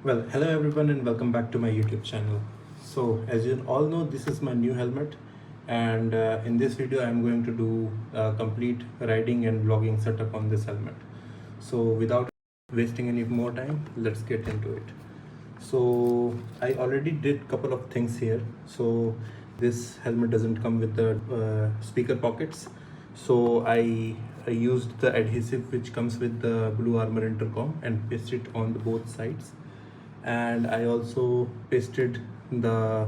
Well, hello everyone and welcome back to my YouTube channel. So as you all know, this is my new helmet, and in this video I'm going to do a complete riding and vlogging setup on this helmet. So without wasting any more time, let's get into it. So I already did couple of things here. So this helmet doesn't come with the speaker pockets, so I used the adhesive which comes with the Blue Armor intercom and pasted it on the both sides, and I also pasted the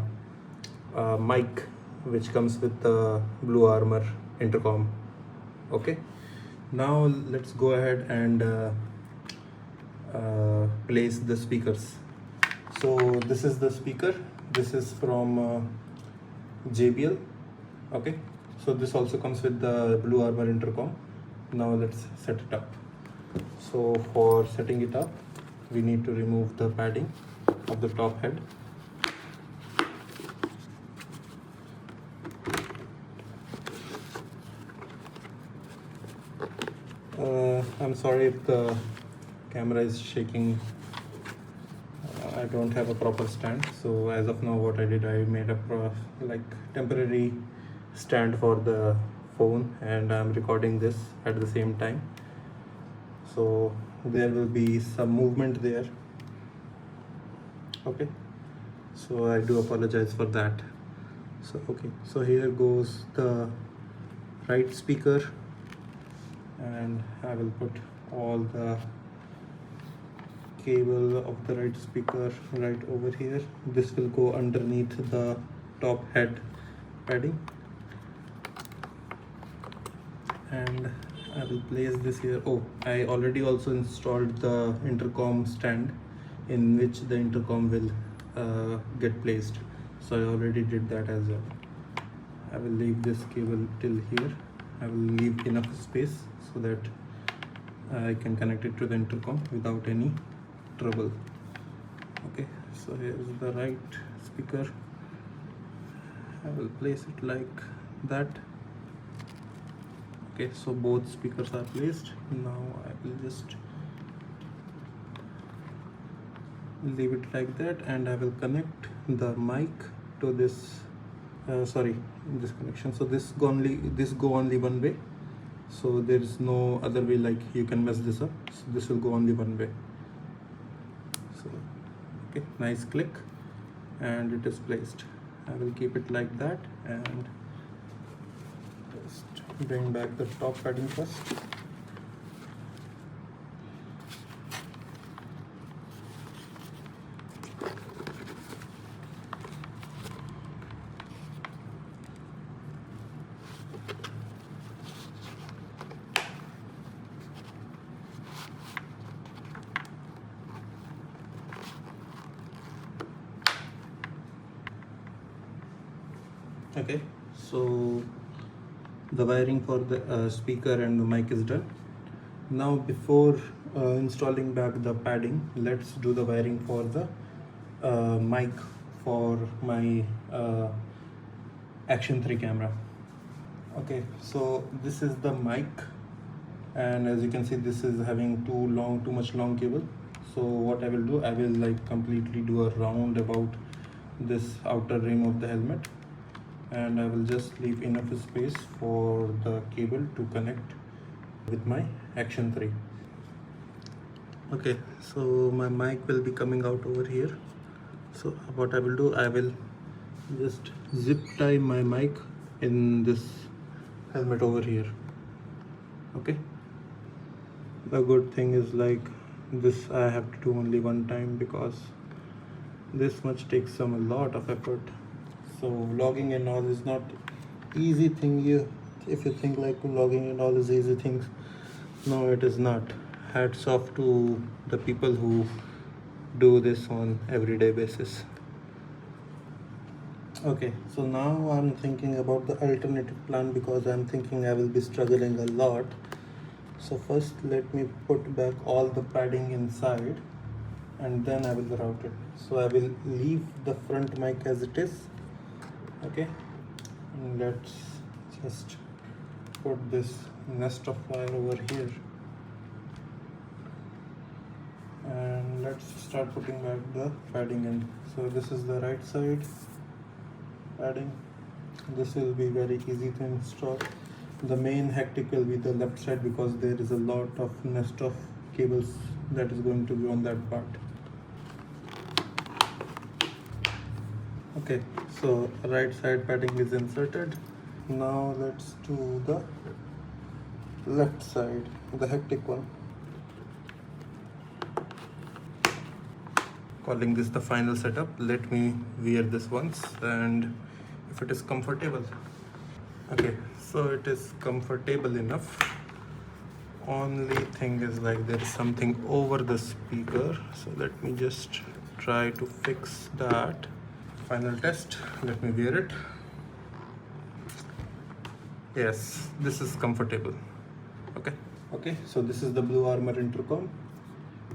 mic which comes with the Blue Armor intercom. Okay, now let's go ahead and place the speakers. So this is the speaker. This is from JBL. Okay, so this also comes with the Blue Armor intercom. Now let's set it up. So for setting it up, we need to remove the padding of the top head. I'm sorry if the camera is shaking. I don't have a proper stand, so as of now what I did, I made a temporary stand for the phone, and I'm recording this at the same time, so there will be some movement there. Okay, so I do apologize for that. So okay, so here goes the right speaker, and I will put all the cable of the right speaker right over here. This will go underneath the top head padding, and I will place this here. Oh, I already also installed the intercom stand in which the intercom will get placed, so I already did that as well. I will leave this cable till here. I will leave enough space so that I can connect it to the intercom without any trouble. Okay, so here is the right speaker. I will place it like that. Okay, so both speakers are placed. Now I will just leave it like that, and I will connect the mic to this this connection. So this go only one way, so there is no other way like you can mess this up. So this will go only one way. So okay, nice click, and it is placed. I will keep it like that and just bring back the top padding first. Okay, so the wiring for the speaker and the mic is done. Now before installing back the padding, let's do the wiring for the mic for my Action 3 camera. Okay, so this is the mic, and as you can see, this is having too much long cable. So what I will do, I will like completely do a round about this outer rim of the helmet, and I will just leave enough space for the cable to connect with my Action 3. Okay, so my mic will be coming out over here. So what I will do, I will just zip tie my mic in this helmet over here. Okay, the good thing is like this I have to do only one time because this much takes a lot of effort. So vlogging and all is not easy thing. If you think like vlogging and all is easy things, no, it is not. Hats off to the people who do this on everyday basis. Okay, so now I'm thinking about the alternative plan because I'm thinking I will be struggling a lot. So first let me put back all the padding inside, and then I will route it. So I will leave the front mic as it is. Okay, and let's just put this nest of wire over here, and let's start putting back the padding in. So this is the right side padding. This will be very easy to install. The main hectic will be the left side because there is a lot of nest of cables that is going to be on that part. Okay, so right side padding is inserted. Now let's do the left side, the hectic one. Calling this the final setup. Let me wear this once and if it is comfortable. Okay, so it is comfortable enough. Only thing is like there is something over the speaker, so let me just try to fix that. Final test, let me wear it. Yes, this is comfortable. Okay, so this is the Blue Armor intercom.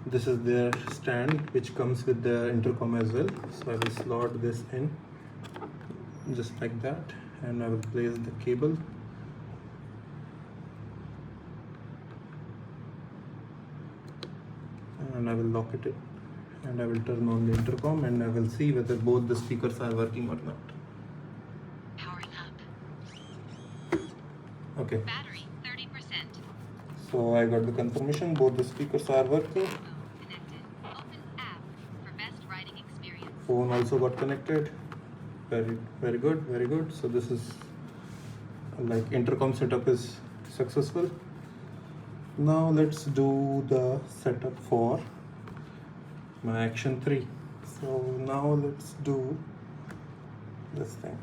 This is their stand which comes with the intercom as well. So I will slot this in just like that and I will place the cable. And I will lock it in and I will turn on the intercom and I will see whether both the speakers are working or not. Powering up. Okay. Battery 30%. So I got the confirmation both the speakers are working. Connected. Open app for best writing experience. Phone also got connected. Very good. So this is like intercom setup is successful. Now let's do the setup for my Action 3. So now let's do this thing.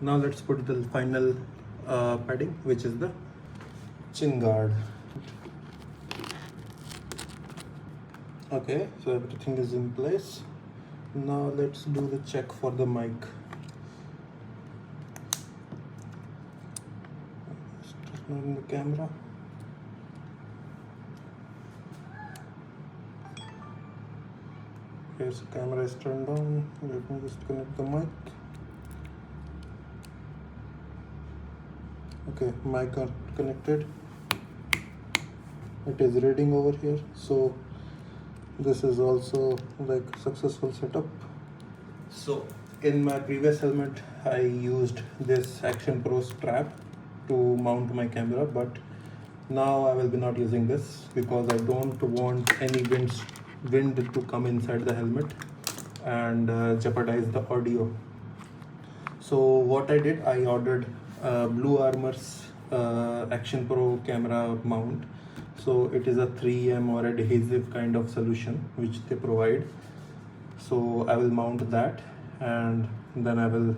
Now let's put the final padding, which is the chin guard. Okay, so everything is in place. Now let's do the check for the mic. Just turn on the camera. Here's the camera is turned on. Let me just connect the mic. Okay, mic got connected. It is reading over here, so this is also like successful setup. So in my previous helmet I used this Action Pro strap to mount my camera, but now I will be not using this because I don't want any wind to come inside the helmet and jeopardize the audio. So what I did, I ordered Blue Armor's Action Pro camera mount. So it is a 3M or adhesive kind of solution which they provide. So I will mount that and then I will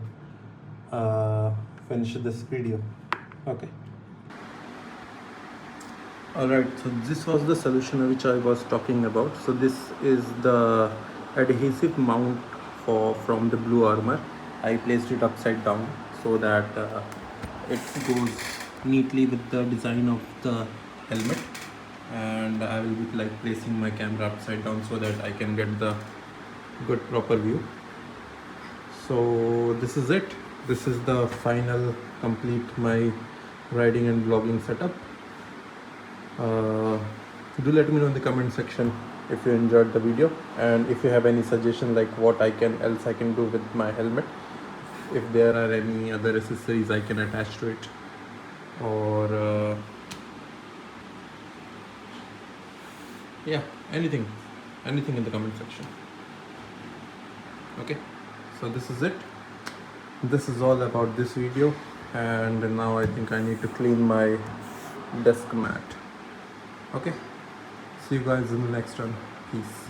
finish this video. Okay. Alright, so this was the solution which I was talking about. So this is the adhesive mount from the Blue Armor. I placed it upside down so that it goes neatly with the design of the helmet, and I will be like placing my camera upside down so that I can get the good proper view. So this is it. This is the final complete my riding and vlogging setup. Do let me know in the comment section if you enjoyed the video and if you have any suggestion like what else I can do with my helmet, if there are any other accessories I can attach to it, or yeah, anything in the comment section. Okay, so this is it. This is all about this video, and now I think I need to clean my desk mat. Okay, see you guys in the next one. Peace.